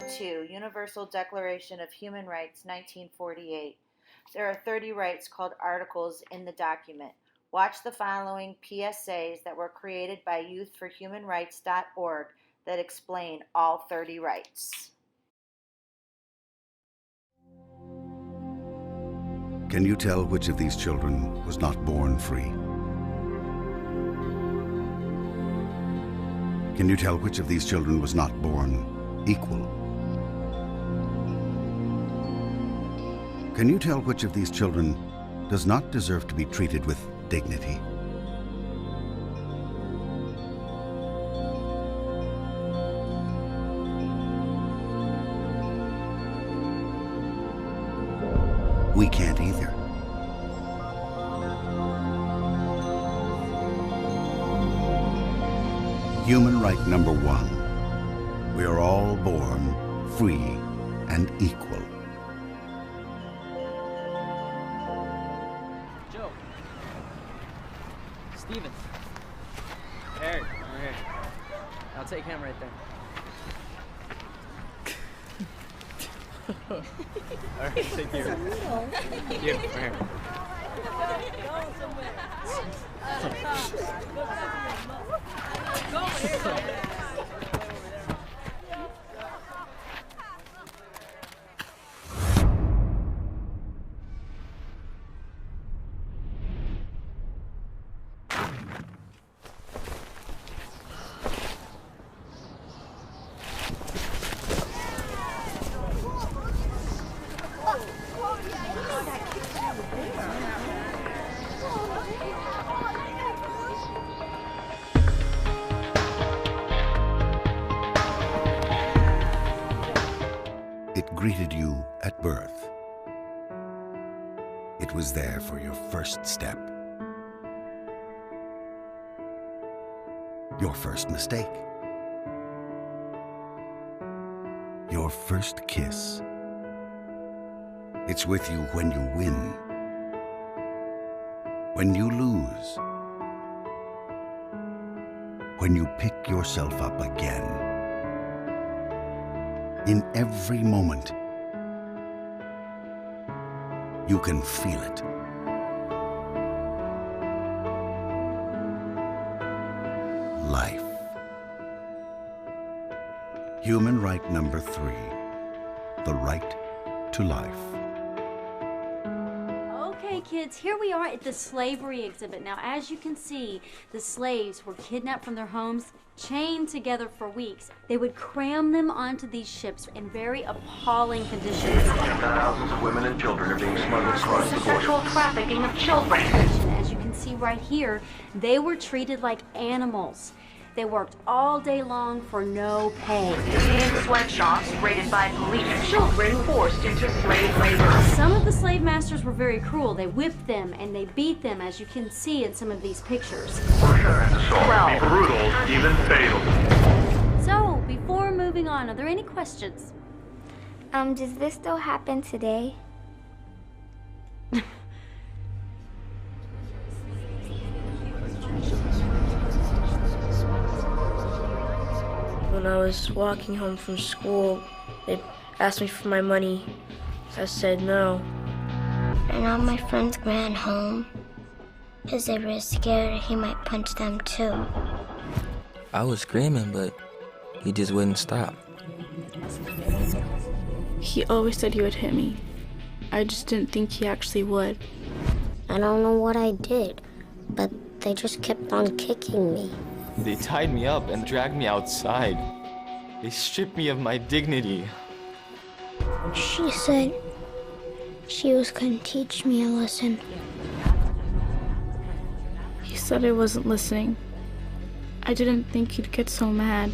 2, Universal Declaration of Human Rights, 1948. There are 30 rights called articles in the document. Watch the following PSAs that were created by youthforhumanrights.org that explain all 30 rights. Can you tell which of these children was not born free? Can you tell which of these children was not born equal? Can you tell which of these children does not deserve to be treated with dignity? We can't either. Human right number 1. We are all born free and equal. Joe. Steven. Hey, over here. I'll take him right there. All right, take you. You, right here. It greeted you at birth. It was there for your first step, your first mistake, your first kiss. It's with you when you win, when you lose, when you pick yourself up again. In every moment, you can feel it. Life. Human right number 3, the right to life. Okay, kids, here we are at the slavery exhibit. Now, as you can see, the slaves were kidnapped from their homes, chained together for weeks. They would cram them onto these ships in very appalling conditions. Thousands of women and children are being smuggled across the border. Sexual trafficking of children. As you can see right here, they were treated like animals. They worked all day long for no pay. In sweatshops raided by police, children forced into slave labor. Some of the slave masters were very cruel. They whipped them and they beat them, as you can see in some of these pictures. Be brutal, even fatal. So, before moving on, are there any questions? Does this still happen today? When I was walking home from school, they asked me for my money. I said no. And all my friends ran home because they were scared he might punch them too. I was screaming, but he just wouldn't stop. He always said he would hit me. I just didn't think he actually would. I don't know what I did, but they just kept on kicking me. They tied me up and dragged me outside. They stripped me of my dignity. She said she was going to teach me a lesson. He said I wasn't listening. I didn't think he'd get so mad.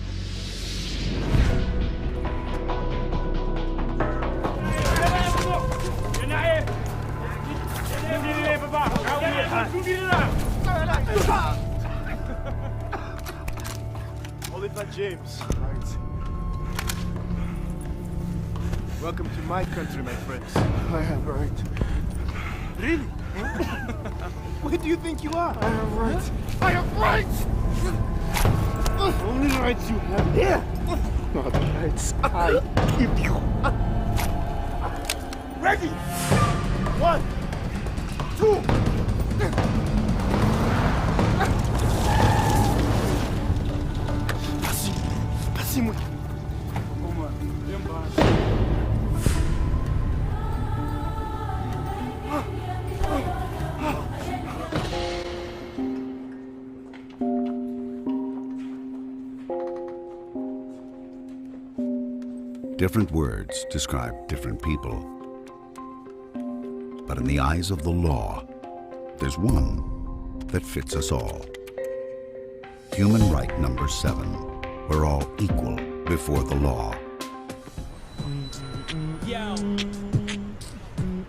Oliver James. Right. Welcome to my country, my friends. I have right. Really? Where do you think you are? I have rights. I have rights! Only rights you have here. Rights I give you. Ready? 1, 2. Passe muito. Uma, embaixo. Different words describe different people. But in the eyes of the law, there's one that fits us all. Human right number 7. We're all equal before the law. Yo,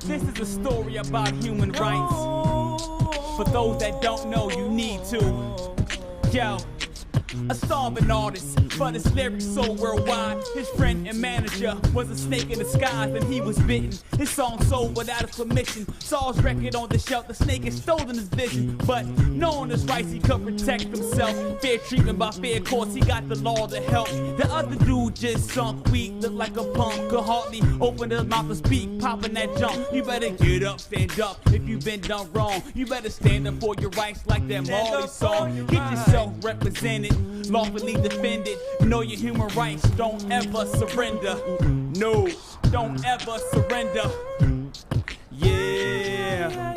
this is a story about human rights. For those that don't know, you need to. Yo, a starving artist, but his lyrics so worldwide. His friend and manager was a snake in disguise, and he was bitten. His song sold without his permission. Saw his record on the shelf, the snake had stolen his vision. But knowing his rights, he could protect himself. Fair treatment by fair courts, he got the law to help. The other dude just sunk weak, looked like a punk. Could hardly open his mouth to speak, popping that junk. You better get up, stand up if you've been done wrong. You better stand up for your rights like that Marley song. Get yourself represented, lawfully defended. Know your human rights, don't ever surrender. No, don't ever surrender. Yeah.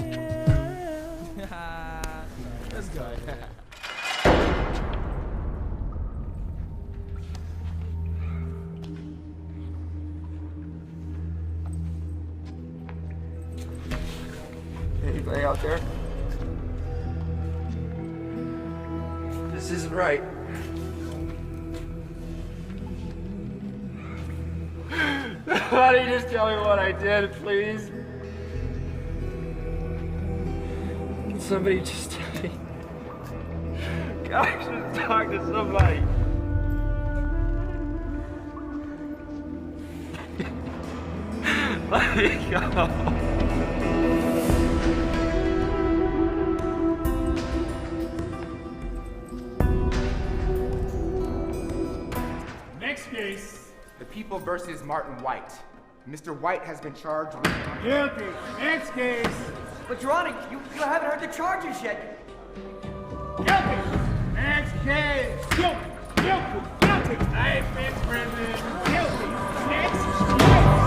Let's go. Anybody out there? This isn't right. Why don't you just tell me what I did, please? Can somebody just tell me? God, I should talk to somebody. Let me go. Next case. The People versus Martin White. Mr. White has been charged with... Guilty. Next case. But Your Honor, you haven't heard the charges yet. Guilty. Next case. Guilty. Guilty. Guilty. I've been prison. Guilty. Next case.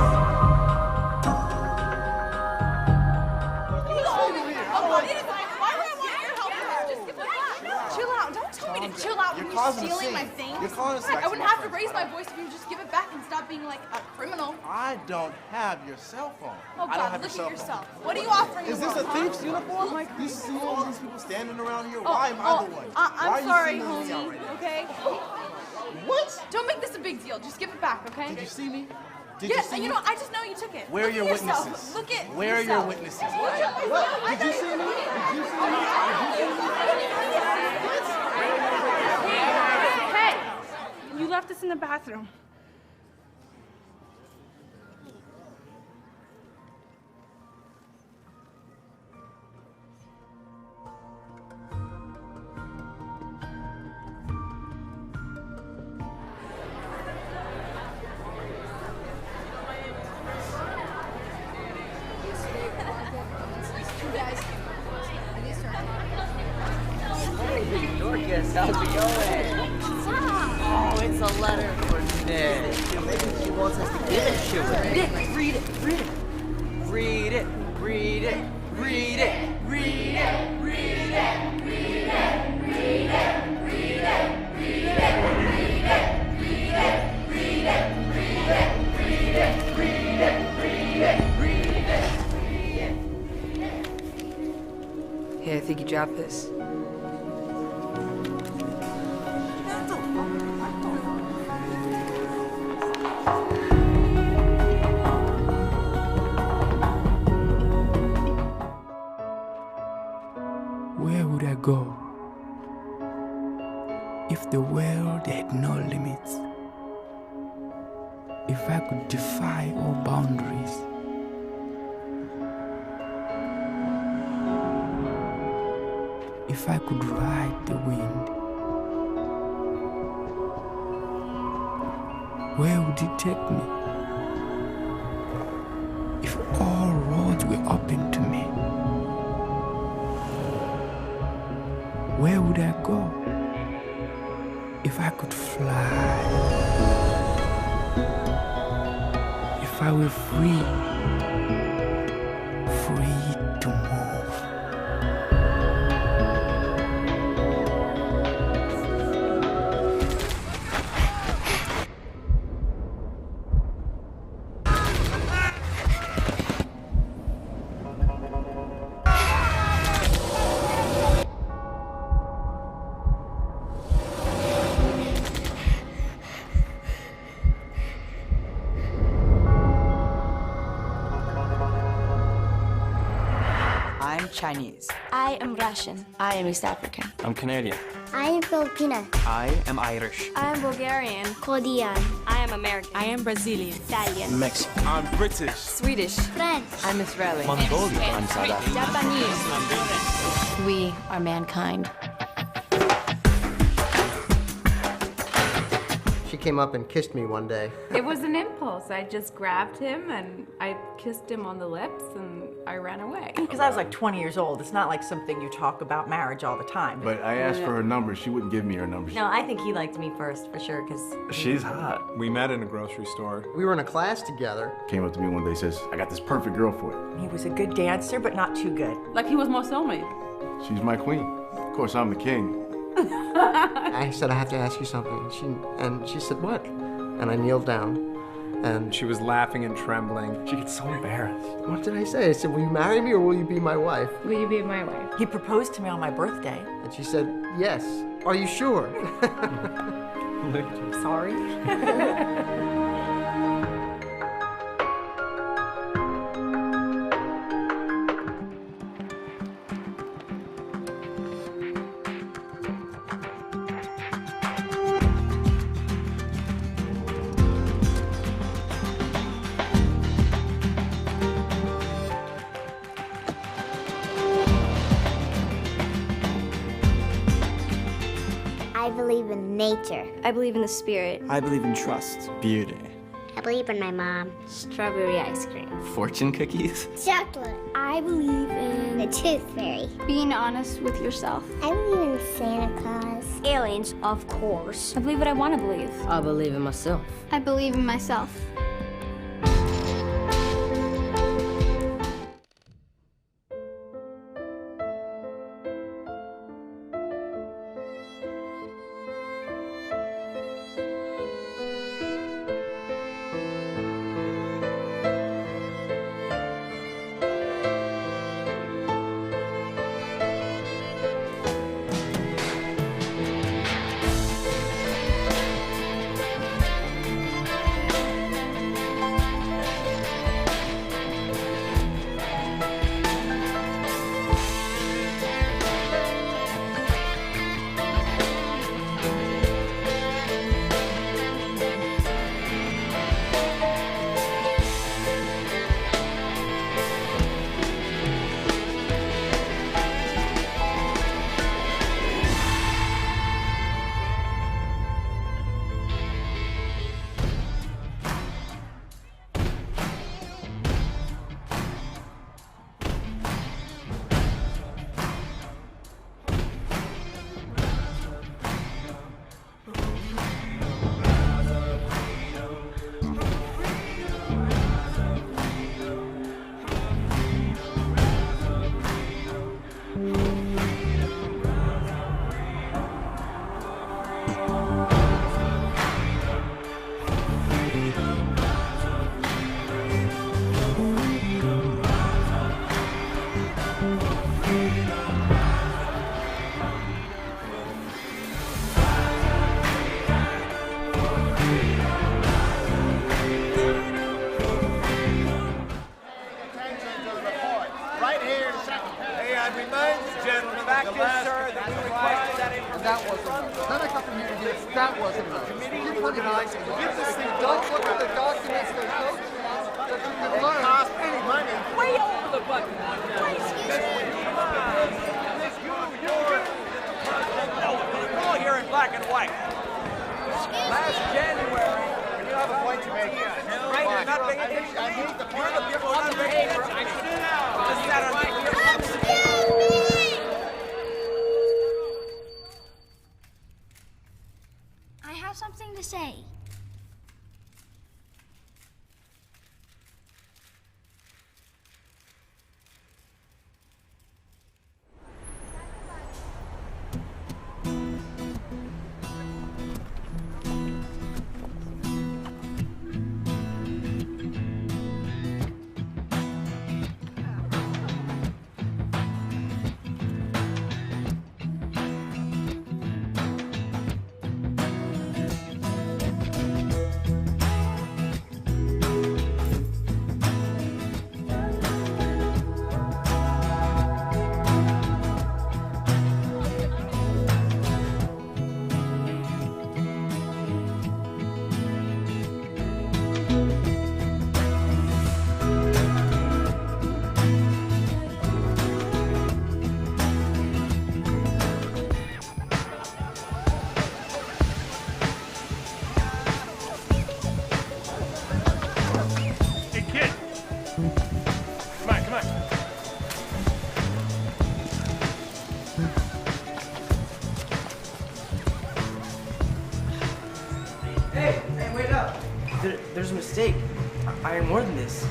Chill out. Don't tell me to chill out when you're stealing my things. You're causing a scene. I wouldn't have to raise my voice if you would just give it back and stop being like a criminal. I don't have your cell phone. Oh I don't God, have look your at cell yourself. phone. What are you offering Is the this a world, thief's huh? uniform? Oh my You see all these people standing around here? Oh, Why am I the one? Why I'm are you sorry, singling me out homie. right now? Okay. What? Don't make this a big deal. Just give it back, okay? Did you see me? Did yeah, you see you me? know, I just know you took it. Where are Look your at yourself. witnesses? Look at Where are your yourself. witnesses? Look. Did you see me? Did you see me? Hey, you left us in the bathroom. Dorcas, how's it going? Oh, it's a letter for Nick. Maybe she wants us to give it to her. Nick, read it, read it. Read it, read it, read it, read it, read it, read it, read it, read it, read it, read it, read it, read it, read it, read it, read it, read it, read it. Hey, I think you dropped this. Where would I go if the world had no limits? If I could defy all boundaries? If I could ride the wind? where would it take me? If all roads were open to me, where would I go? If I could fly, if I were free to move. I'm Chinese. I am Russian. I am East African. I'm Canadian. I am Filipina. I am Irish. I am Bulgarian. Korean. I am American. I am Brazilian. Italian. Mexican. I'm British. Swedish. French. I'm Israeli. Mongolian. I'm South African. Japanese. We are mankind. She came up and kissed me one day. It was an impulse. I just grabbed him and I kissed him on the lips and I ran away. Because I was like 20 years old. It's not like something you talk about marriage all the time. But I asked for her number. She wouldn't give me her number. No, I think he liked me first, for sure, because... She's hot. We met in a grocery store. We were in a class together. Came up to me one day, says, I got this perfect girl for you. He was a good dancer, but not too good. Like he was my soulmate. She's my queen. Of course, I'm the king. I said, I have to ask you something. And she said, what? And I kneeled down. And she was laughing and trembling. She gets so embarrassed. What did I say? I said, will you marry me or will you be my wife? Will you be my wife? He proposed to me on my birthday. And she said, yes. Are you sure? Sorry. I believe in nature. I believe in the spirit. I believe in trust. Beauty. I believe in my mom. Strawberry ice cream. Fortune cookies. Chocolate. I believe in the tooth fairy. Being honest with yourself. I believe in Santa Claus. Aliens, of course. I believe what I want to believe. I believe in myself. I believe in myself. there's a mistake. I earn more than this.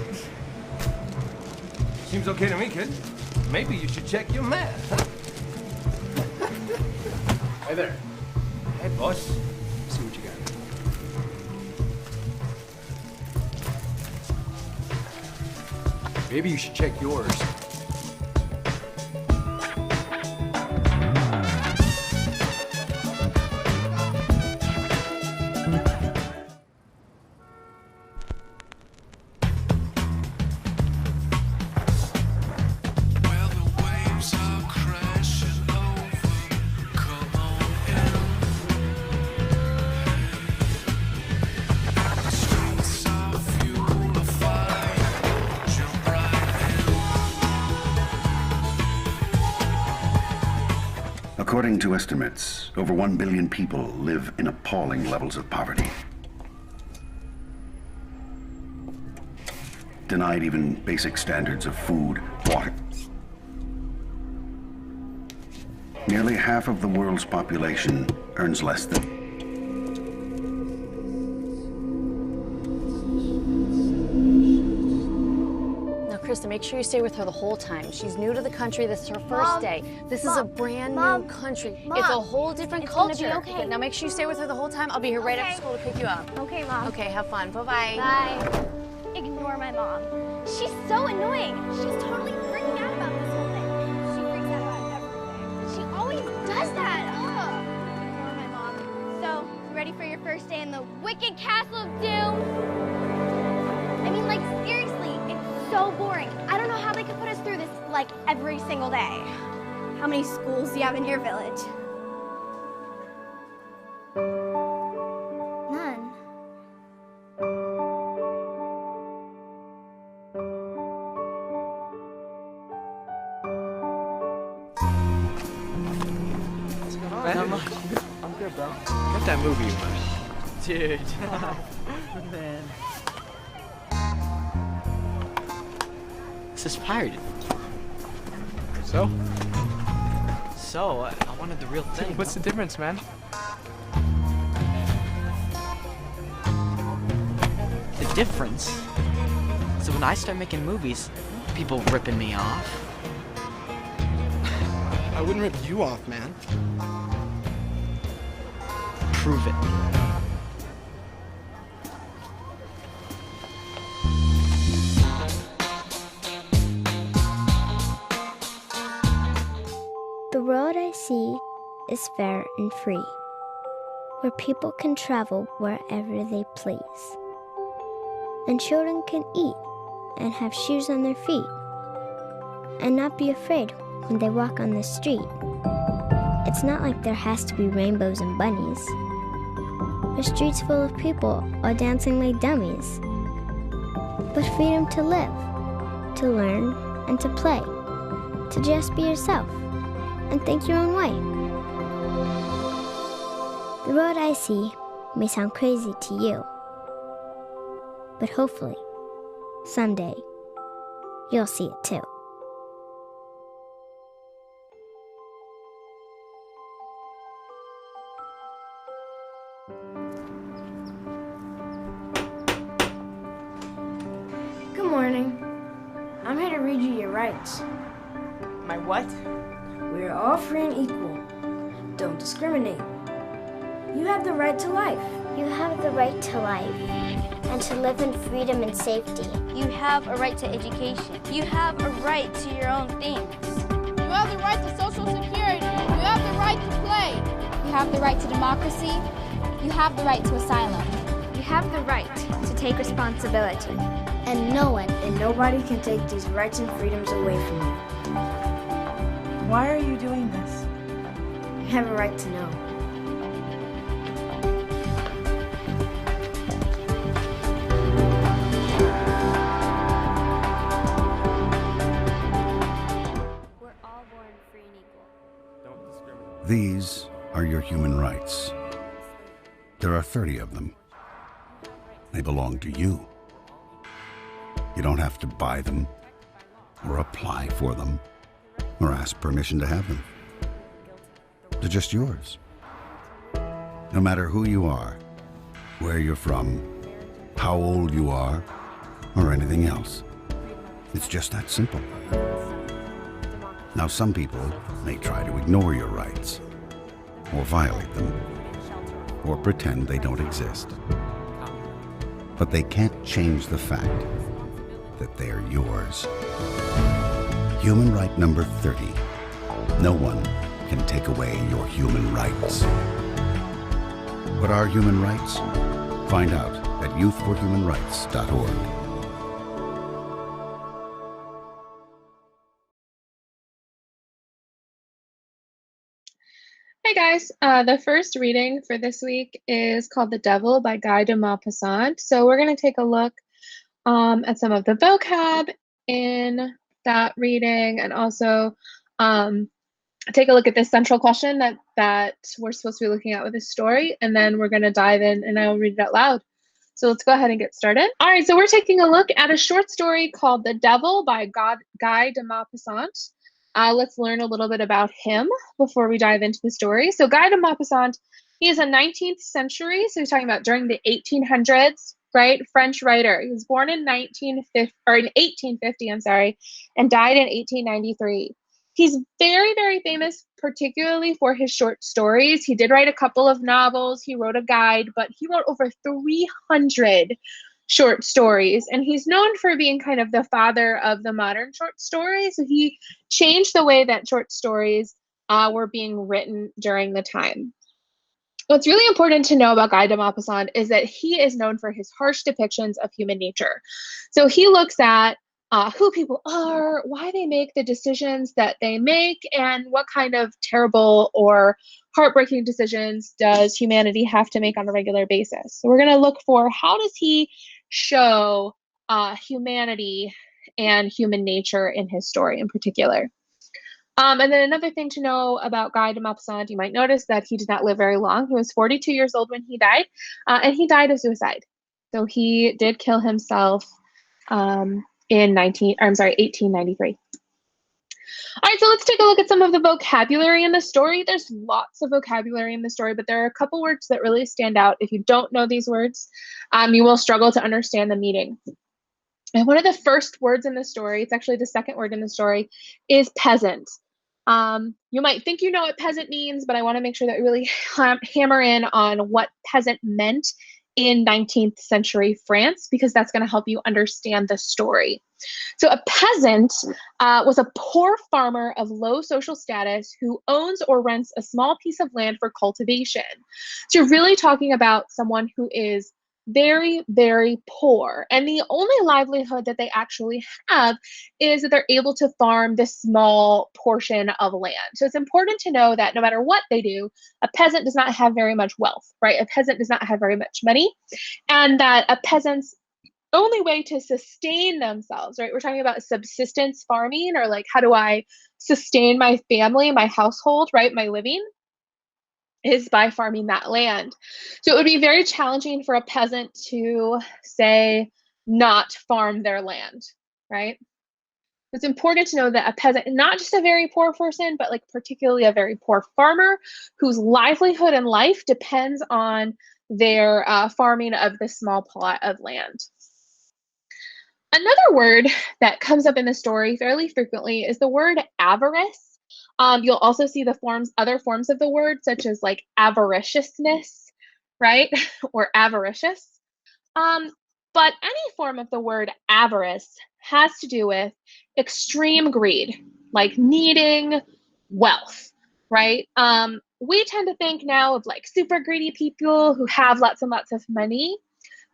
Seems okay to me, kid. Maybe you should check your math, huh? Hey there. Hey, boss. See what you got. Maybe you should check yours. According to estimates, over 1 billion people live in appalling levels of poverty. Denied even basic standards of food, water. Nearly half of the world's population earns less than. Krista, make sure you stay with her the whole time. She's new to the country. This is her first day. This is a brand new country. It's a whole different culture. Gonna be okay. Now make sure you stay with her the whole time. I'll be here right after school to pick you up. Okay, Mom. Okay, have fun. Bye-bye. Bye. Ignore my mom. She's so annoying. She's totally freaking out about this whole thing. She freaks out about everything. She always does that. Ugh. Ignore my mom. So, you ready for your first day in the wicked castle of doom? I mean, like, seriously, it's so boring. I don't know how they could put us through this, like, every single day. How many schools do you have in your village? None. What's going on? Not much. I'm good, bro. Get that movie you watched. Dude. Man. This is pirated. So? So, I wanted the real thing. What's the difference, man? The difference? So when I start making movies, people ripping me off. I wouldn't rip you off, man. Prove it. The road I see is fair and free, where people can travel wherever they please, and children can eat and have shoes on their feet, and not be afraid when they walk on the street. It's not like there has to be rainbows and bunnies. The streets full of people are dancing like dummies, but freedom to live, to learn, and to play, to just be yourself and think your own way. The road I see may sound crazy to you, but hopefully, someday, you'll see it too. Good morning. I'm here to read you your rights. My what? We are all free and equal. Don't discriminate. You have the right to life. You have the right to life and to live in freedom and safety. You have a right to education. You have a right to your own things. You have the right to social security. You have the right to play. You have the right to democracy. You have the right to asylum. You have the right to take responsibility. And no one and nobody can take these rights and freedoms away from you. Why are you doing this? You have a right to know. We're all born free and equal. Don't discriminate. These are your human rights. There are 30 of them. They belong to you. You don't have to buy them, or apply for them, or ask permission to have them. They're just yours. No matter who you are, where you're from, how old you are, or anything else. It's just that simple. Now, some people may try to ignore your rights, or violate them, or pretend they don't exist. But they can't change the fact that they're yours. Human right number 30. No one can take away your human rights. What are human rights? Find out at youthforhumanrights.org. Hey guys, the first reading for this week is called The Devil by Guy de Maupassant. So we're going to take a look at some of the vocab in that reading, and also take a look at this central question that we're supposed to be looking at with this story, and then we're going to dive in and I'll read it out loud. So let's go ahead and get started. All right, so we're taking a look at a short story called The Devil by Guy de Maupassant. Let's learn a little bit about him before we dive into the story. So Guy de Maupassant, he is a 19th century, so he's talking about during the 1800s, right? French writer. He was born in 1850, I'm sorry, and died in 1893. He's very, very famous, particularly for his short stories. He did write a couple of novels. He wrote a guide, but he wrote over 300 short stories, and he's known for being kind of the father of the modern short story. So he changed the way that short stories were being written during the time. What's really important to know about Guy de Maupassant is that he is known for his harsh depictions of human nature. So he looks at who people are, why they make the decisions that they make, and what kind of terrible or heartbreaking decisions does humanity have to make on a regular basis. So we're going to look for how does he show humanity and human nature in his story in particular. And then another thing to know about Guy de Maupassant, you might notice that he did not live very long. He was 42 years old when he died, and he died of suicide. So he did kill himself in 1893. All right, so let's take a look at some of the vocabulary in the story. There's lots of vocabulary in the story, but there are a couple words that really stand out. If you don't know these words, you will struggle to understand the meaning. And one of the first words in the story, it's actually the second word in the story, is peasant. You might think you know what peasant means, but I want to make sure that we really hammer in on what peasant meant in 19th century France, because that's going to help you understand the story. So a peasant was a poor farmer of low social status who owns or rents a small piece of land for cultivation. So you're really talking about someone who is very, very poor. And the only livelihood that they actually have is that they're able to farm this small portion of land. So it's important to know that no matter what they do, a peasant does not have very much wealth, right? A peasant does not have very much money, and that a peasant's only way to sustain themselves, right? We're talking about subsistence farming, or like, how do I sustain my family, my household, right? My living is by farming that land. So it would be very challenging for a peasant to, say, not farm their land, right? It's important to know that a peasant, not just a very poor person, but like particularly a very poor farmer whose livelihood in life depends on their farming of this small plot of land. Another word that comes up in the story fairly frequently is the word avarice. You'll also see the other forms of the word, such as like avariciousness, right? Or avaricious. But any form of the word avarice has to do with extreme greed, like needing wealth, right? We tend to think now of like super greedy people who have lots and lots of money,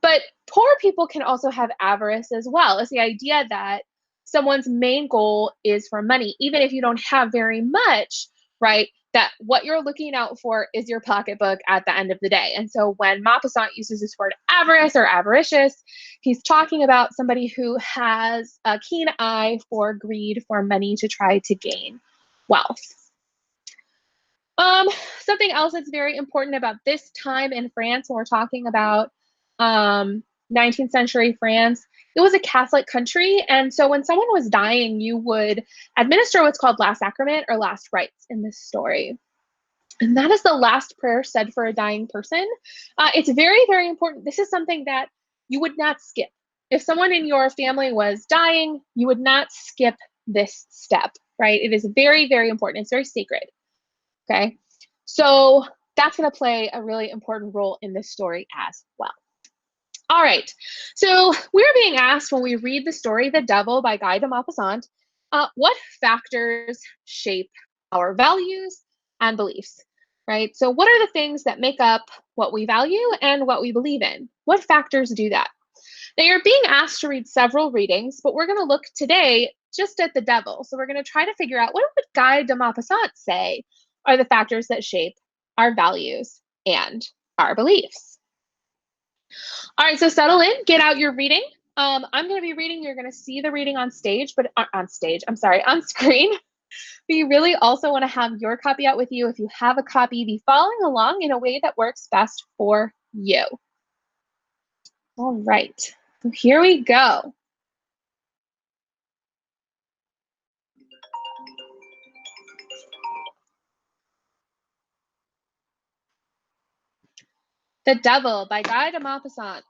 but poor people can also have avarice as well. It's the idea that someone's main goal is for money, even if you don't have very much, right? That what you're looking out for is your pocketbook at the end of the day. And so when Maupassant uses this word avarice or avaricious, he's talking about somebody who has a keen eye for greed, for money to try to gain wealth. Something else that's very important about this time in France, when we're talking about 19th century France, it was a Catholic country. And so when someone was dying, you would administer what's called last sacrament or last rites in this story. And that is the last prayer said for a dying person. It's very, very important. This is something that you would not skip. If someone in your family was dying, you would not skip this step, right? It is very, very important. It's very sacred, okay? So that's going to play a really important role in this story as well. All right, so we're being asked when we read the story The Devil by Guy de Maupassant, what factors shape our values and beliefs, right? So what are the things that make up what we value and what we believe in? What factors do that? Now you're being asked to read several readings, but we're going to look today just at The Devil. So we're going to try to figure out what would Guy de Maupassant say are the factors that shape our values and our beliefs. All right, so settle in, get out your reading. I'm going to be reading, you're going to see the reading on stage, but on screen. But you really also want to have your copy out with you. If you have a copy, be following along in a way that works best for you. All right, so here we go. The Devil by Guy de Maupassant.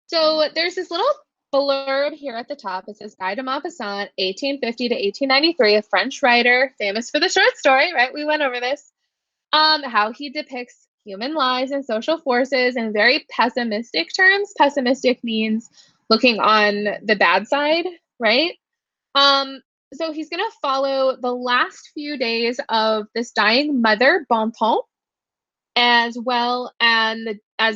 So there's this little blurb here at the top. It says Guy de Maupassant, 1850 to 1893, a French writer, famous for the short story, right? We went over this. How he depicts human lives and social forces in very pessimistic terms. Pessimistic means looking on the bad side, right? So he's going to follow the last few days of this dying mother, Bontemps, as well as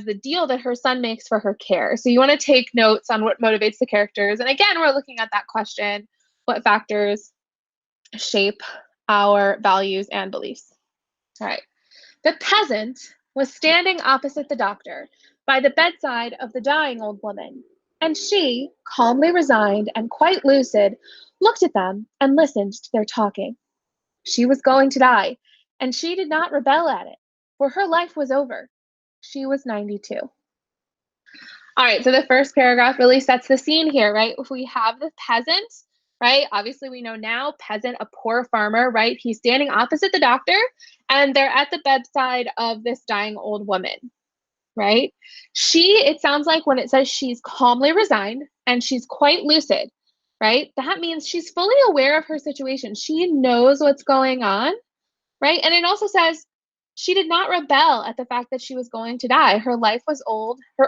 the deal that her son makes for her care. So you want to take notes on what motivates the characters. And again, we're looking at that question, what factors shape our values and beliefs? All right. The peasant was standing opposite the doctor by the bedside of the dying old woman, and she, calmly resigned and quite lucid, looked at them and listened to their talking. She was going to die, and she did not rebel at it, for her life was over. She was 92. All right, so the first paragraph really sets the scene here, right? If we have the peasant, right? Obviously, we know now, peasant, a poor farmer, right? He's standing opposite the doctor, and they're at the bedside of this dying old woman, right? It sounds like when it says she's calmly resigned and she's quite lucid, right? That means she's fully aware of her situation. She knows what's going on, right? And it also says she did not rebel at the fact that she was going to die. Her life was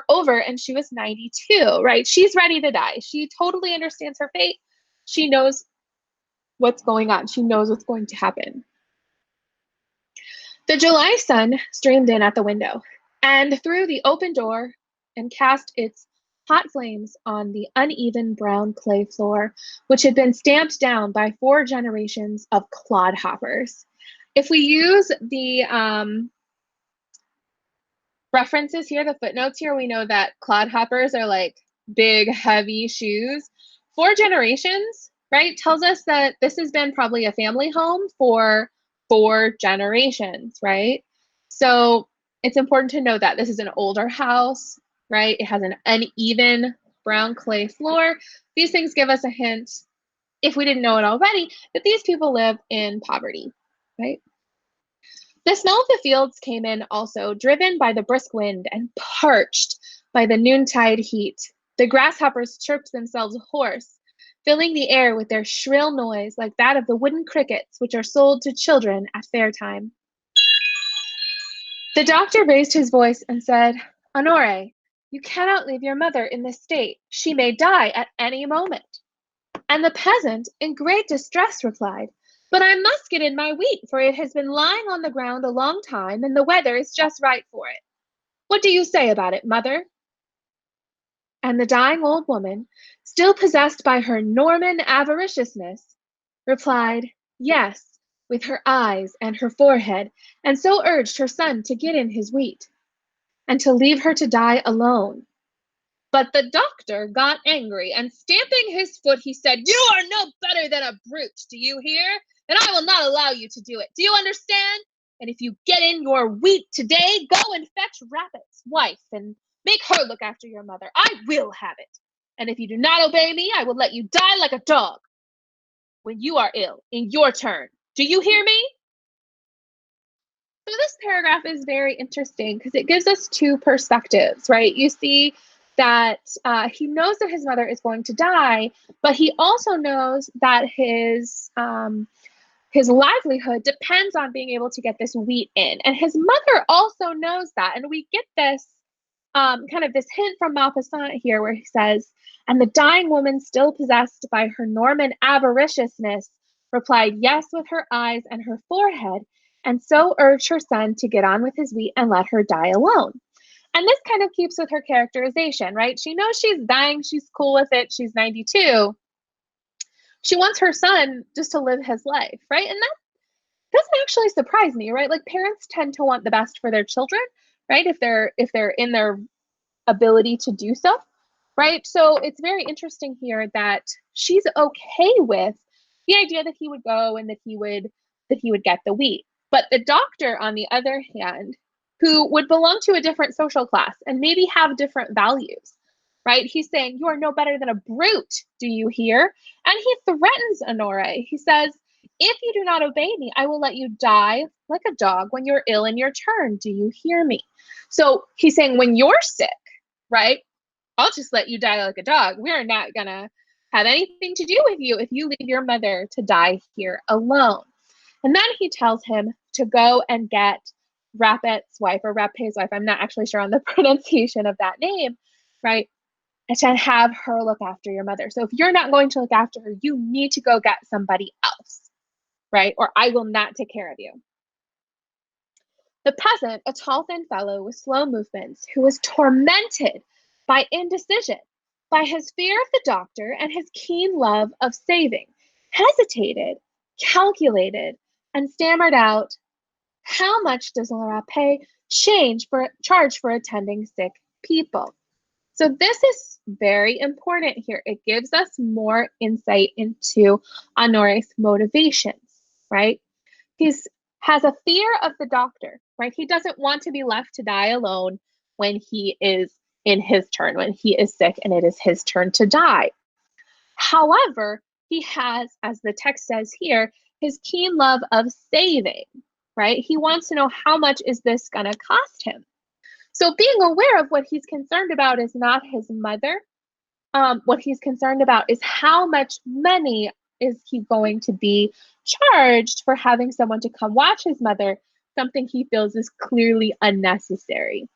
over, and she was 92, right? She's ready to die. She totally understands her fate. She knows what's going on. She knows what's going to happen. The July sun streamed in at the window and through the open door and cast its hot flames on the uneven brown clay floor, which had been stamped down by 4 generations of clodhoppers. If we use the references here, the footnotes here, we know that clodhoppers are like big, heavy shoes. 4 generations, right, tells us that this has been probably a family home for 4 generations, right? So it's important to know that this is an older house, right? It has an uneven brown clay floor. These things give us a hint, if we didn't know it already, that these people live in poverty, right? The smell of the fields came in also, driven by the brisk wind and parched by the noontide heat. The grasshoppers chirped themselves hoarse, filling the air with their shrill noise like that of the wooden crickets which are sold to children at fair time. The doctor raised his voice and said, "Honore, you cannot leave your mother in this state. She may die at any moment." And the peasant, in great distress, replied, "But I must get in my wheat, for it has been lying on the ground a long time, and the weather is just right for it. What do you say about it, mother?" And the dying old woman, still possessed by her Norman avariciousness, replied, "Yes," with her eyes and her forehead, and so urged her son to get in his wheat, and to leave her to die alone. But the doctor got angry, and stamping his foot, he said, "You are no better than a brute, do you hear? And I will not allow you to do it. Do you understand? And if you get in your wheat today, go and fetch Rappet's wife and make her look after your mother. I will have it. And if you do not obey me, I will let you die like a dog when you are ill in your turn. Do you hear me?" So this paragraph is very interesting because it gives us two perspectives, right? You see that he knows that his mother is going to die, but he also knows that his livelihood depends on being able to get this wheat in. And his mother also knows that. And we get this kind of this hint from Maupassant here where he says, and the dying woman, still possessed by her Norman avariciousness, replied yes with her eyes and her forehead, and so urged her son to get on with his wheat and let her die alone. And this kind of keeps with her characterization, right? She knows she's dying. She's cool with it. She's 92. She wants her son just to live his life, right? And that doesn't actually surprise me, right? Like parents tend to want the best for their children, right? If they're in their ability to do so, right? So it's very interesting here that she's okay with the idea that he would go and that he would get the wheat. But the doctor, on the other hand, who would belong to a different social class and maybe have different values, right? He's saying, you are no better than a brute, do you hear? And he threatens Honore. He says, if you do not obey me, I will let you die like a dog when you're ill in your turn. Do you hear me? So he's saying, when you're sick, right, I'll just let you die like a dog. We're not going to have anything to do with you if you leave your mother to die here alone. And then he tells him to go and get Rapet's wife or Rapet's wife. I'm not actually sure on the pronunciation of that name, right? And to have her look after your mother. So if you're not going to look after her, you need to go get somebody else, right? Or I will not take care of you. The peasant, a tall, thin fellow with slow movements, who was tormented by indecision, by his fear of the doctor and his keen love of saving, hesitated, calculated, and stammered out, how much does La Rapet charge for attending sick people? So this is very important here. It gives us more insight into Honore's motivations, right? He has a fear of the doctor, right? He doesn't want to be left to die alone when he is in his turn, when he is sick and it is his turn to die. However, he has, as the text says here, his keen love of saving, right? He wants to know how much is this going to cost him? So being aware of what he's concerned about is not his mother. What he's concerned about is how much money is he going to be charged for having someone to come watch his mother, something he feels is clearly unnecessary.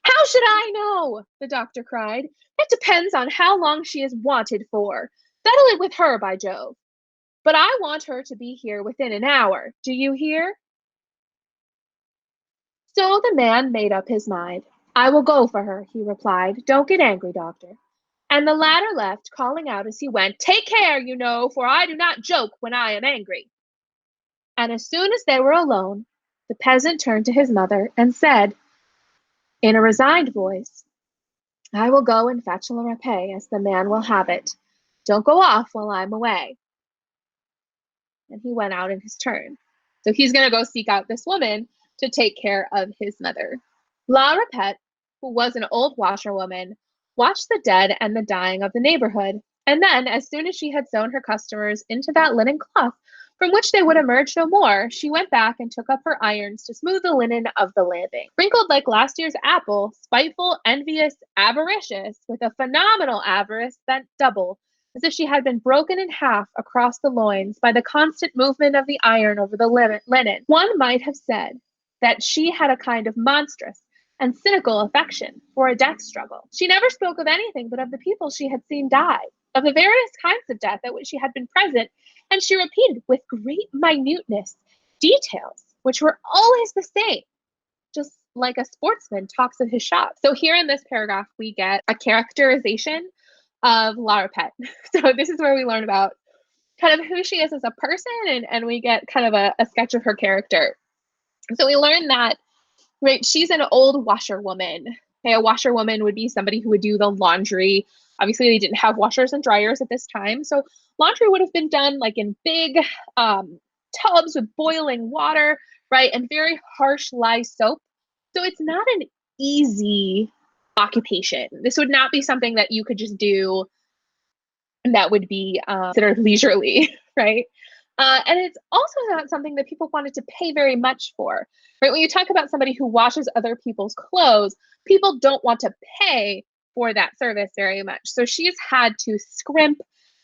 How should I know? The doctor cried. It depends on how long she is wanted for. Settle it with her, by Jove. But I want her to be here within an hour. Do you hear? So the man made up his mind. I will go for her, he replied. Don't get angry, doctor. And the latter left, calling out as he went, take care, you know, for I do not joke when I am angry. And as soon as they were alone, the peasant turned to his mother and said, in a resigned voice, I will go and fetch La Rapet as the man will have it. Don't go off while I'm away. And he went out in his turn. So he's going to go seek out this woman to take care of his mother. La Rapet, who was an old washerwoman, watched the dead and the dying of the neighborhood, and then, as soon as she had sewn her customers into that linen cloth, from which they would emerge no more, she went back and took up her irons to smooth the linen of the landing. Wrinkled like last year's apple, spiteful, envious, avaricious, with a phenomenal avarice bent double, as if she had been broken in half across the loins by the constant movement of the iron over the linen, one might have said that she had a kind of monstrous and cynical affection for a death struggle. She never spoke of anything but of the people she had seen die, of the various kinds of death at which she had been present, and she repeated with great minuteness details which were always the same, just like a sportsman talks of his shot. So here in this paragraph, we get a characterization of La Rapet. So this is where we learn about kind of who she is as a person, and we get kind of a sketch of her character. So we learn that, right, she's an old washerwoman. Okay, a washerwoman would be somebody who would do the laundry. Obviously, they didn't have washers and dryers at this time, so laundry would have been done like in big tubs with boiling water, right, and very harsh lye soap. So it's not an easy occupation. This would not be something that you could just do and that would be considered leisurely, right? And it's also not something that people wanted to pay very much for, right? When you talk about somebody who washes other people's clothes, people don't want to pay for that service very much. So she's had to scrimp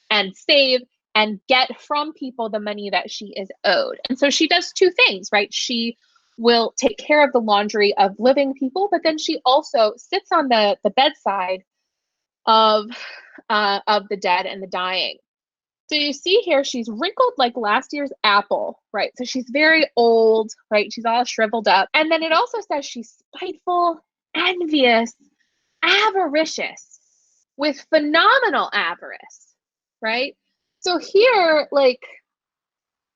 and save and get from people the money that she is owed. And so she does two things, right? She will take care of the laundry of living people, but then she also sits on the bedside of the dead and the dying. So you see here, she's wrinkled like last year's apple, right? So she's very old, right? She's all shriveled up. And then it also says she's spiteful, envious, avaricious, with phenomenal avarice, right? So here, like,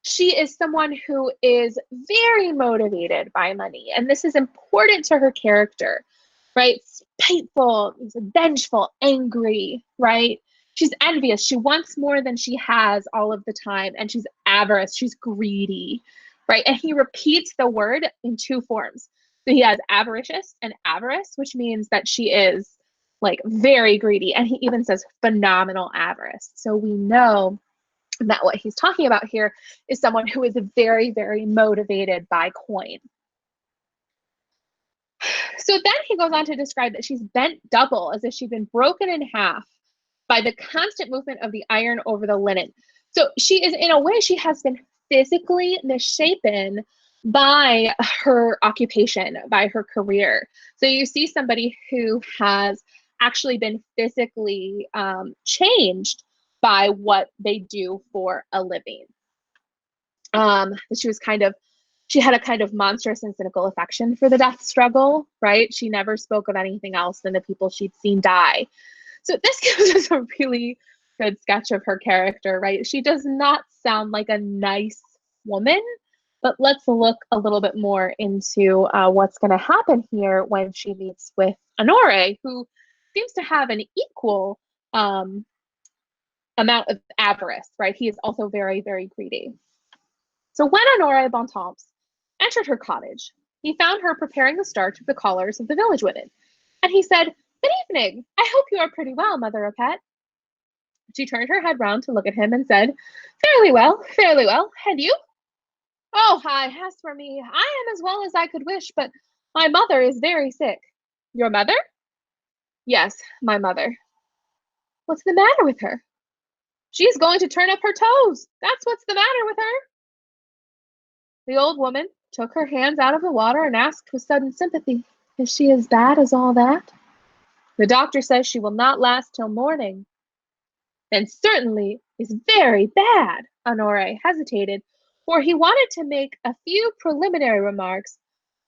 she is someone who is very motivated by money. And this is important to her character, right? Spiteful, vengeful, angry, right? She's envious. She wants more than she has all of the time. And she's avarice. She's greedy, right? And he repeats the word in two forms. So he has avaricious and avarice, which means that she is like very greedy. And he even says phenomenal avarice. So we know that what he's talking about here is someone who is very, very motivated by coin. So then he goes on to describe that she's bent double, as if she'd been broken in half by the constant movement of the iron over the linen. So she is, in a way, she has been physically misshapen by her occupation, by her career. So you see somebody who has actually been physically changed by what they do for a living. She had a kind of monstrous and cynical affection for the death struggle, right? She never spoke of anything else than the people she'd seen die. So this gives us a really good sketch of her character, right? She does not sound like a nice woman, but let's look a little bit more into what's going to happen here when she meets with Honore, who seems to have an equal amount of avarice, right? He is also very, very greedy. So when Honore Bontemps entered her cottage, he found her preparing the starch of the collars of the village women. And he said, "Good evening. I hope you are pretty well, Mother Repet." She turned her head round to look at him and said, fairly well. And you?" "Oh, hi, as for me, I am as well as I could wish, but my mother is very sick." "Your mother?" "Yes, my mother." "What's the matter with her?" "She's going to turn up her toes. That's what's the matter with her." The old woman took her hands out of the water and asked with sudden sympathy, "Is she as bad as all that?" "The doctor says she will not last till morning." "Then certainly is very bad." Honore hesitated, for he wanted to make a few preliminary remarks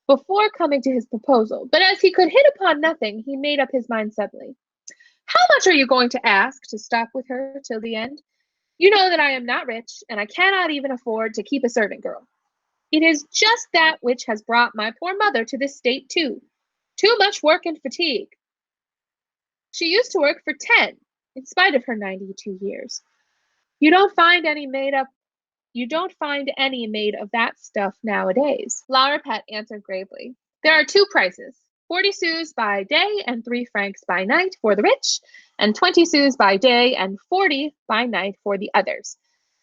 before coming to his proposal, but as he could hit upon nothing, he made up his mind suddenly. "How much are you going to ask to stop with her till the end? You know that I am not rich, and I cannot even afford to keep a servant girl. It is just that which has brought my poor mother to this state too. Too much work and fatigue. She used to work for 10, in spite of her 92 years. You don't find any made of that stuff nowadays." La Repet answered gravely, "There are two prices, 40 sous by day and 3 francs by night for the rich, and 20 sous by day and 40 by night for the others.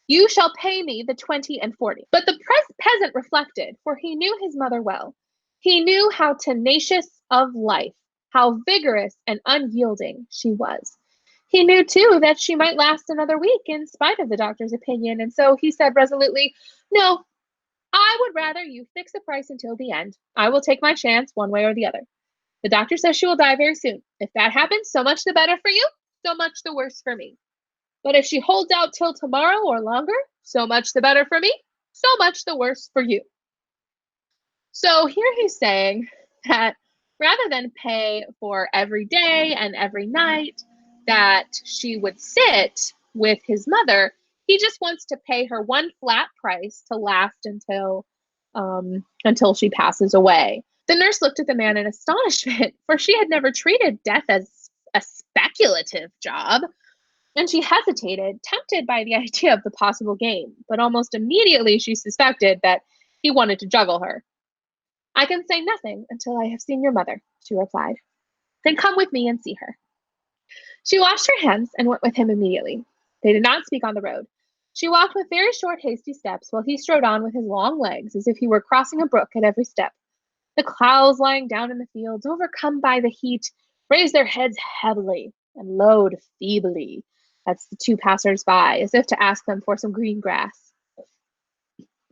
You shall pay me the 20 and 40. But the peasant reflected, for he knew his mother well. He knew how tenacious of life, how vigorous and unyielding she was. He knew, too, that she might last another week in spite of the doctor's opinion, and so he said resolutely, "No, I would rather you fix the price until the end. I will take my chance one way or the other. The doctor says she will die very soon. If that happens, so much the better for you, so much the worse for me. But if she holds out till tomorrow or longer, so much the better for me, so much the worse for you." So here he's saying that rather than pay for every day and every night that she would sit with his mother, he just wants to pay her one flat price to last until she passes away. The nurse looked at the man in astonishment, for she had never treated death as a speculative job. And she hesitated, tempted by the idea of the possible gain, but almost immediately she suspected that he wanted to juggle her. "I can say nothing until I have seen your mother," she replied. "Then come with me and see her." She washed her hands and went with him immediately. They did not speak on the road. She walked with very short, hasty steps, while he strode on with his long legs, as if he were crossing a brook at every step. The cows lying down in the fields, overcome by the heat, raised their heads heavily and lowed feebly. That's the two passers-by, as if to ask them for some green grass.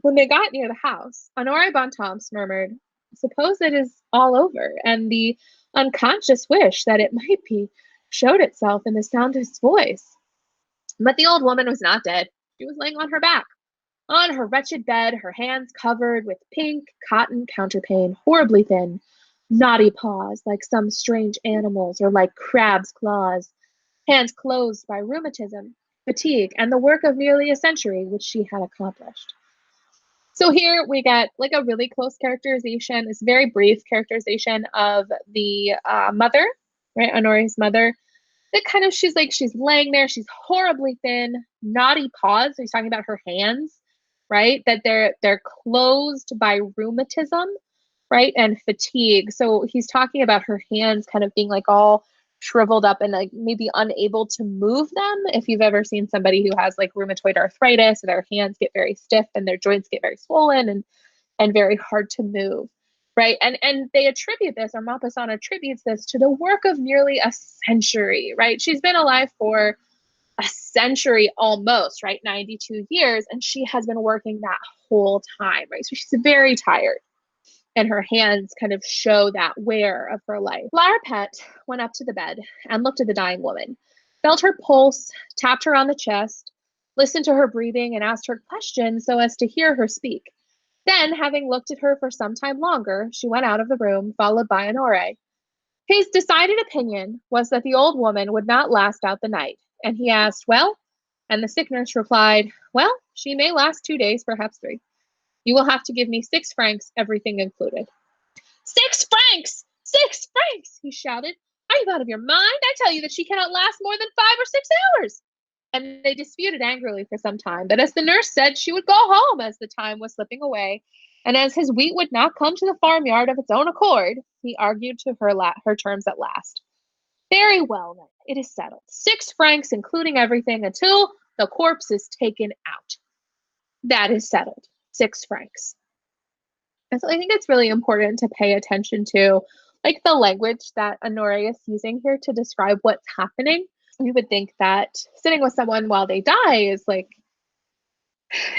When they got near the house, Honore Bontemps murmured, "Suppose it is all over," and the unconscious wish that it might be showed itself in the sound of his voice. But the old woman was not dead. She was laying on her back, on her wretched bed, her hands covered with pink cotton counterpane, horribly thin, knotty paws like some strange animals or like crabs' claws, hands closed by rheumatism, fatigue, and the work of nearly a century which she had accomplished. So here we get like a really close characterization, this very brief characterization of the mother, right? Honore's mother. That kind of, she's laying there, she's horribly thin, knotty paws. So he's talking about her hands, right? That they're closed by rheumatism, right? And fatigue. So he's talking about her hands kind of being like all shriveled up and like maybe unable to move them. If you've ever seen somebody who has like rheumatoid arthritis, their hands get very stiff and their joints get very swollen and very hard to move, right? And they attribute this, or Maupassant attributes this to the work of nearly a century, right? She's been alive for a century almost, right? 92 years, and she has been working that whole time, right? So she's very tired. And her hands kind of show that wear of her life. La Rapette went up to the bed and looked at the dying woman, felt her pulse, tapped her on the chest, listened to her breathing, and asked her questions so as to hear her speak. Then, having looked at her for some time longer, she went out of the room, followed by Honore. His decided opinion was that the old woman would not last out the night, and he asked, "Well?" And the sick nurse replied, "Well, she may last 2 days, perhaps 3. You will have to give me 6 francs, everything included." 6 francs! 6 francs! He shouted. "Are you out of your mind? I tell you that she cannot last more than 5 or 6 hours. And they disputed angrily for some time, but as the nurse said, she would go home as the time was slipping away, and as his wheat would not come to the farmyard of its own accord, he argued to her terms at last. "Very well, then, it is settled. 6 francs, including everything, until the corpse is taken out. That is settled. 6 francs. And so I think it's really important to pay attention to like the language that Honore is using here to describe what's happening. You would think that sitting with someone while they die is like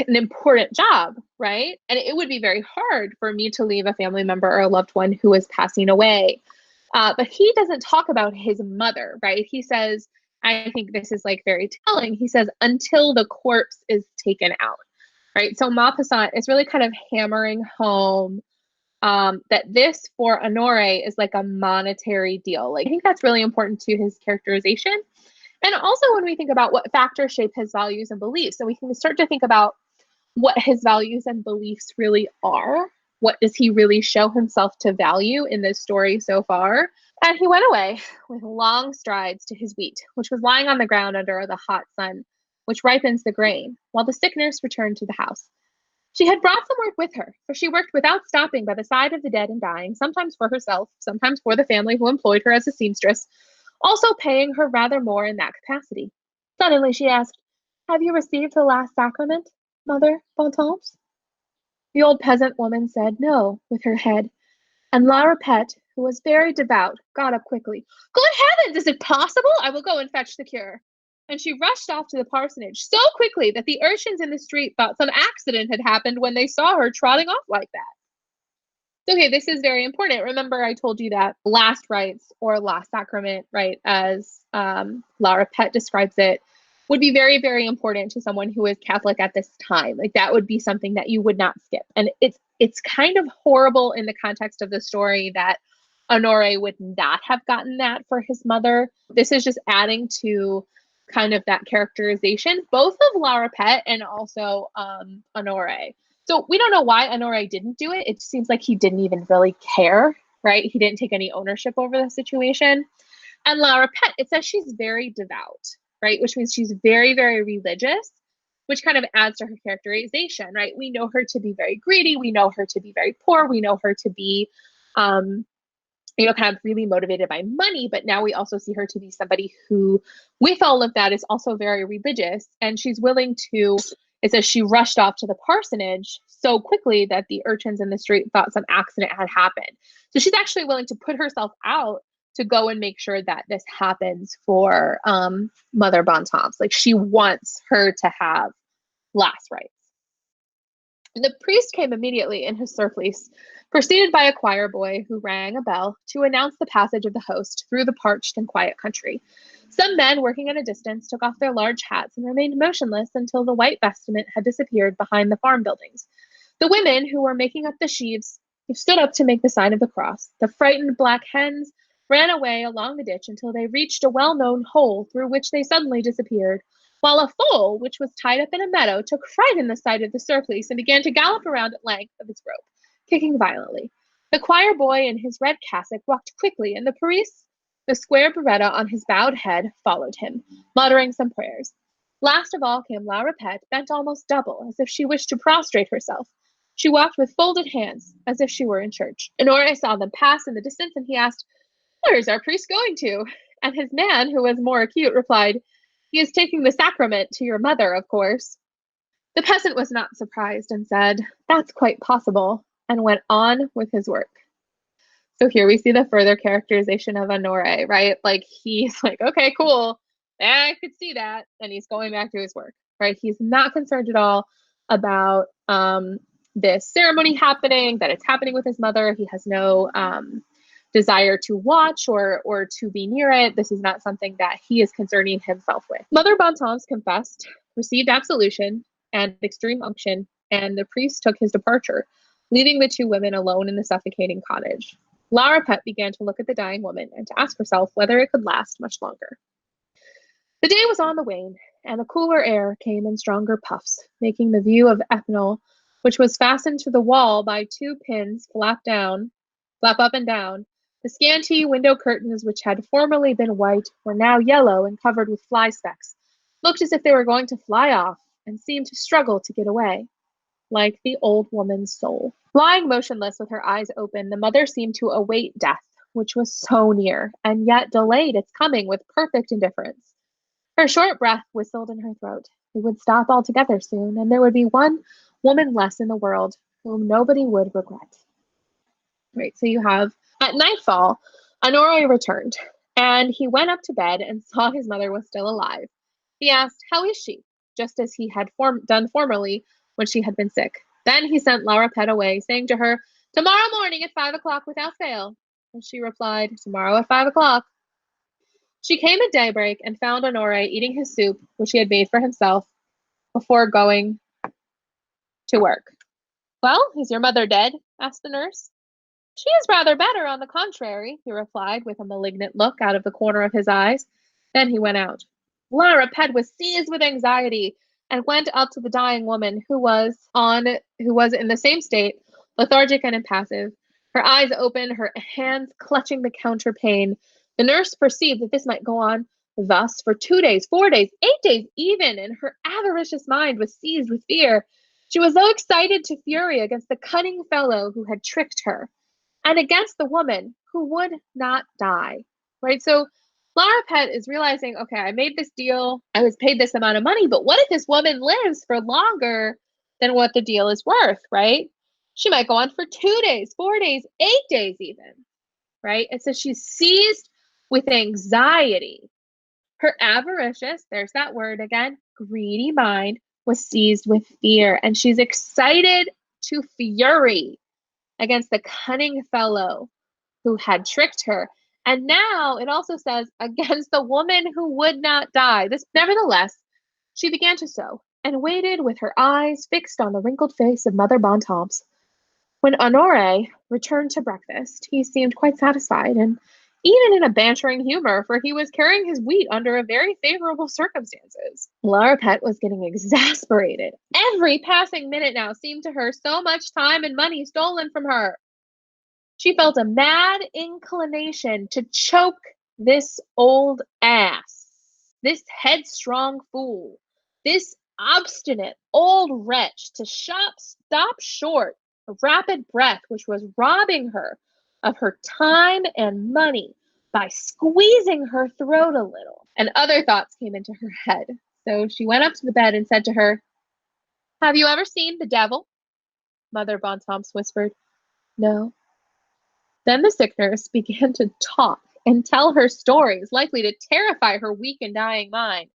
an important job, right? And it would be very hard for me to leave a family member or a loved one who is passing away. But he doesn't talk about his mother, right? He says, I think this is like very telling. He says, until the corpse is taken out, right? So Maupassant is really kind of hammering home that this for Honore is like a monetary deal. Like I think that's really important to his characterization. And also when we think about what factors shape his values and beliefs, so we can start to think about what his values and beliefs really are. What does he really show himself to value in this story so far? And he went away with long strides to his wheat, which was lying on the ground under the hot sun, which ripens the grain, while the sick nurse returned to the house. She had brought some work with her, for she worked without stopping by the side of the dead and dying, sometimes for herself, sometimes for the family who employed her as a seamstress, also paying her rather more in that capacity. Suddenly she asked, "Have you received the last sacrament, Mother Bontemps?" The old peasant woman said no, with her head, and La Rapette, who was very devout, got up quickly. "Good heavens, is it possible? I will go and fetch the cure." And she rushed off to the parsonage so quickly that the urchins in the street thought some accident had happened when they saw her trotting off like that. Okay, this is very important. Remember, I told you that last rites or last sacrament, right, as La Rapette describes it, would be very, very important to someone who is Catholic at this time. Like that would be something that you would not skip. And it's kind of horrible in the context of the story that Honore would not have gotten that for his mother. This is just adding to kind of that characterization, both of La Rapette and also Honore. So we don't know why Honore didn't do it. It seems like he didn't even really care, right? He didn't take any ownership over the situation. And La Rapette, it says she's very devout, right? Which means she's very, very religious, which kind of adds to her characterization, right? We know her to be very greedy. We know her to be very poor. We know her to be, kind of really motivated by money, but now we also see her to be somebody who, with all of that, is also very religious, and she's willing to, it says she rushed off to the parsonage so quickly that the urchins in the street thought some accident had happened. So she's actually willing to put herself out to go and make sure that this happens for Mother Bontemps. Like, she wants her to have last rites. The priest came immediately in his surplice, preceded by a choir boy who rang a bell to announce the passage of the host through the parched and quiet country. Some men working at a distance took off their large hats and remained motionless until the white vestment had disappeared behind the farm buildings. The women who were making up the sheaves stood up to make the sign of the cross. The frightened black hens ran away along the ditch until they reached a well-known hole through which they suddenly disappeared, while a foal, which was tied up in a meadow, took fright in the sight of the surplice and began to gallop around at length of its rope, kicking violently. The choir boy in his red cassock walked quickly, and the priest, the square biretta on his bowed head, followed him, muttering some prayers. Last of all came La Rapette, bent almost double, as if she wished to prostrate herself. She walked with folded hands, as if she were in church. Honoré saw them pass in the distance, and he asked, "Where is our priest going to?" And his man, who was more acute, replied, "He is taking the sacrament to your mother, of course." The peasant was not surprised and said, "That's quite possible," and went on with his work. So here we see the further characterization of Honoré, right? Like, he's like, okay, cool. I could see that. And he's going back to his work, right? He's not concerned at all about this ceremony happening, that it's happening with his mother. He has no desire to watch or to be near it. This is not something that he is concerning himself with. Mother Bontemps confessed, received absolution and extreme unction, and the priest took his departure, leaving the two women alone in the suffocating cottage. La Rapette began to look at the dying woman and to ask herself whether it could last much longer. The day was on the wane, and the cooler air came in stronger puffs, making the view of Epinal, which was fastened to the wall by two pins, flap up and down. The scanty window curtains, which had formerly been white, were now yellow and covered with fly specks, looked as if they were going to fly off, and seemed to struggle to get away, like the old woman's soul. Lying motionless with her eyes open, the mother seemed to await death, which was so near, and yet delayed its coming with perfect indifference. Her short breath whistled in her throat. It would stop altogether soon, and there would be one woman less in the world whom nobody would regret. Right, so you have, at nightfall, Honoré returned, and he went up to bed and saw his mother was still alive. He asked, "How is she?" just as he had done formerly when she had been sick. Then he sent La Rapette away, saying to her, "Tomorrow morning at 5 o'clock without fail." And she replied, "Tomorrow at 5 o'clock." She came at daybreak and found Honoré eating his soup, which he had made for himself, before going to work. "Well, is your mother dead?" asked the nurse. "She is rather better, on the contrary," he replied, with a malignant look out of the corner of his eyes. Then he went out. La Rapette was seized with anxiety and went up to the dying woman, who was in the same state, lethargic and impassive, her eyes open, her hands clutching the counterpane. The nurse perceived that this might go on thus for 2 days, 4 days, 8 days even, and her avaricious mind was seized with fear. She was so excited to fury against the cunning fellow who had tricked her, and against the woman who would not die, right? So La Rapette is realizing, okay, I made this deal, I was paid this amount of money, but what if this woman lives for longer than what the deal is worth, right? She might go on for 2 days, 4 days, 8 days even, right? And so she's seized with anxiety. Her avaricious, there's that word again, greedy mind was seized with fear, and she's excited to fury against the cunning fellow who had tricked her. And now it also says against the woman who would not die. Nevertheless, she began to sew and waited with her eyes fixed on the wrinkled face of Mother Bontemps. When Honoré returned to breakfast, he seemed quite satisfied and even in a bantering humor, for he was carrying his wheat under a very favorable circumstances. La Rapette was getting exasperated. Every passing minute now seemed to her so much time and money stolen from her. She felt a mad inclination to choke this old ass, this headstrong fool, this obstinate old wretch, to stop short a rapid breath which was robbing her of her time and money by squeezing her throat a little. And other thoughts came into her head. So she went up to the bed and said to her, "Have you ever seen the devil?" Mother Bontemps whispered, "No." Then the sick nurse began to talk and tell her stories likely to terrify her weak and dying mind.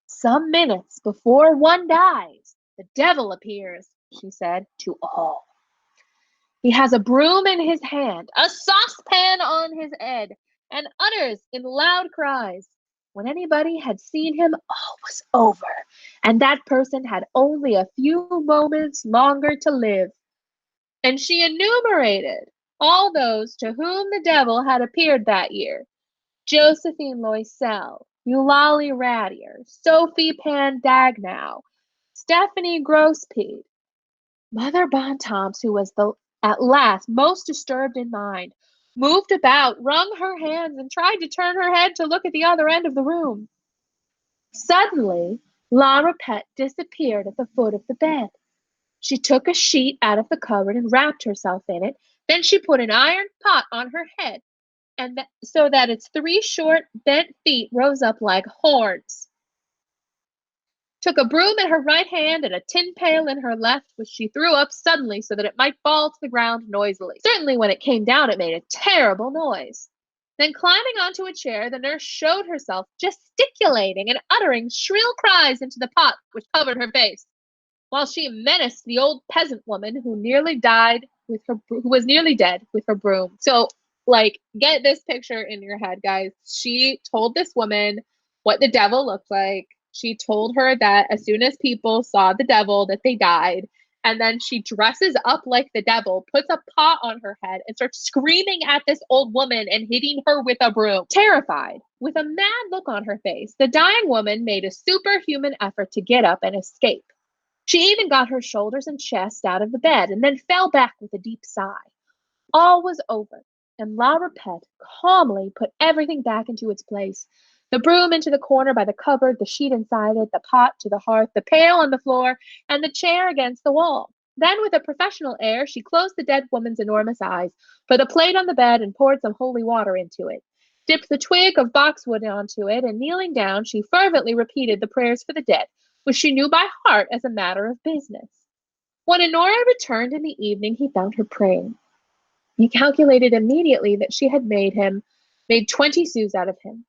"Some minutes before one dies, the devil appears," she said, "to all. He has a broom in his hand, a saucepan on his head, and utters in loud cries. When anybody had seen him, all was over, and that person had only a few moments longer to live." And she enumerated all those to whom the devil had appeared that year: Josephine Loisel, Eulalie Radier, Sophie Pandagnow, Stephanie Grospeed. Mother Bontemps, who was at last most disturbed in mind, moved about, wrung her hands, and tried to turn her head to look at the other end of the room. Suddenly, La Repette disappeared at the foot of the bed. She took a sheet out of the cupboard and wrapped herself in it. Then she put an iron pot on her head, and so that its 3 short, bent feet rose up like horns. Took a broom in her right hand and a tin pail in her left, which she threw up suddenly so that it might fall to the ground noisily. Certainly when it came down, it made a terrible noise. Then climbing onto a chair, the nurse showed herself gesticulating and uttering shrill cries into the pot which covered her face, while she menaced the old peasant woman who was nearly dead with her broom. So, like, get this picture in your head, guys. She told this woman what the devil looked like. She told her that as soon as people saw the devil, that they died. And then she dresses up like the devil, puts a pot on her head, and starts screaming at this old woman and hitting her with a broom. Terrified, with a mad look on her face, the dying woman made a superhuman effort to get up and escape. She even got her shoulders and chest out of the bed and then fell back with a deep sigh. All was over, and La Repette calmly put everything back into its place. The broom into the corner by the cupboard, the sheet inside it, the pot to the hearth, the pail on the floor, and the chair against the wall. Then, with a professional air, she closed the dead woman's enormous eyes, put a plate on the bed, and poured some holy water into it, dipped the twig of boxwood onto it, and kneeling down, she fervently repeated the prayers for the dead, which she knew by heart as a matter of business. When Honore returned in the evening, he found her praying. He calculated immediately that she had made 20 sous out of him,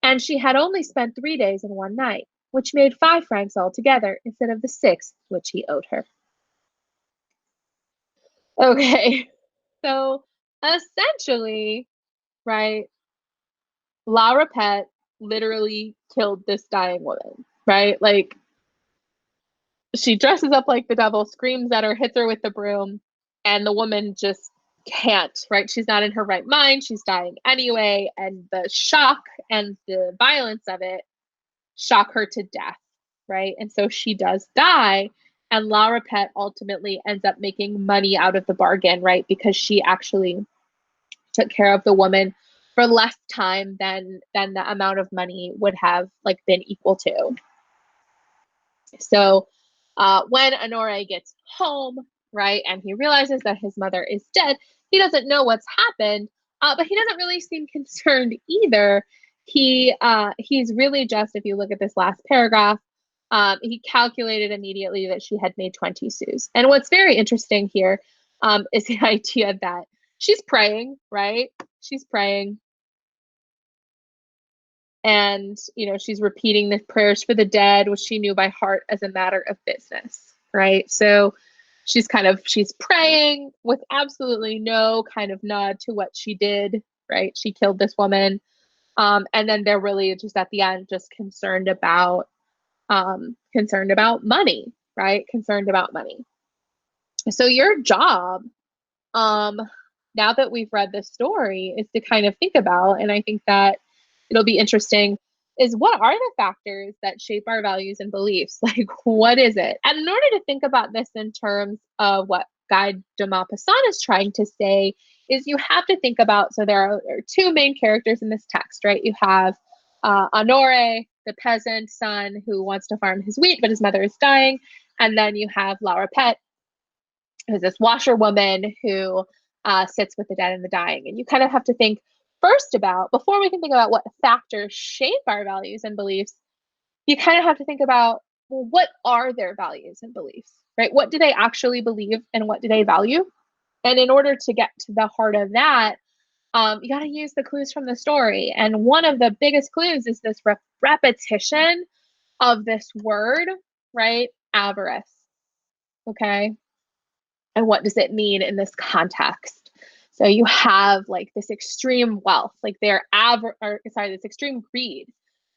and she had only spent 3 days and 1 night, which made 5 francs altogether instead of the 6 which he owed her. Okay, so essentially, right, La Repette literally killed this dying woman, right? Like, she dresses up like the devil, screams at her, hits her with the broom, and the woman just can't, right? She's not in her right mind. She's dying anyway, and the shock and the violence of it shock her to death, right? And so she does die, and La Repette ultimately ends up making money out of the bargain, right? Because she actually took care of the woman for less time than the amount of money would have like been equal to. So when Honore gets home, right, and he realizes that his mother is dead, he doesn't know what's happened, but he doesn't really seem concerned either. He's really just, if you look at this last paragraph, he calculated immediately that she had made 20 sous. And what's very interesting here is the idea that she's praying, right? She's praying. And, she's repeating the prayers for the dead, which she knew by heart as a matter of business, right? So she's praying with absolutely no kind of nod to what she did, right? She killed this woman. And then they're really just at the end, just concerned about money, right? Concerned about money. So your job, now that we've read this story, is to kind of think about, and I think that it'll be interesting, is what are the factors that shape our values and beliefs? Like, what is it? And in order to think about this in terms of what Guy de Maupassant is trying to say, is you have to think about, so there are 2 main characters in this text, right? You have Honore, the peasant son who wants to farm his wheat, but his mother is dying. And then you have La Repette, who's this washerwoman who sits with the dead and the dying. And you kind of have to think first about, before we can think about what factors shape our values and beliefs, you kind of have to think about, well, what are their values and beliefs, right? What do they actually believe and what do they value? And in order to get to the heart of that, you got to use the clues from the story. And one of the biggest clues is this repetition of this word, right? Avarice. Okay. And what does it mean in this context? So you have like this extreme wealth, like this extreme greed,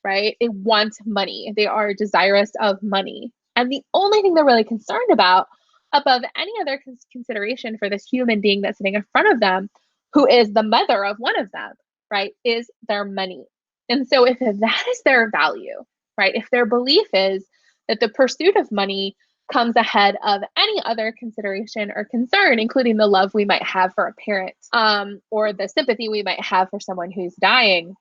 right? They want money. They are desirous of money. And the only thing they're really concerned about, above any other consideration for this human being that's sitting in front of them, who is the mother of one of them, right, is their money. And so if that is their value, right, if their belief is that the pursuit of money comes ahead of any other consideration or concern, including the love we might have for a parent, or the sympathy we might have for someone who's dying,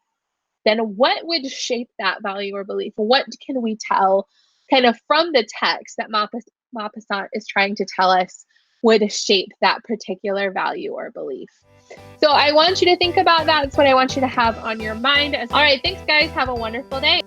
then what would shape that value or belief? What can we tell kind of from the text that Maupassant is trying to tell us would shape that particular value or belief? So I want you to think about that. That's what I want you to have on your mind. All right, thanks guys. Have a wonderful day.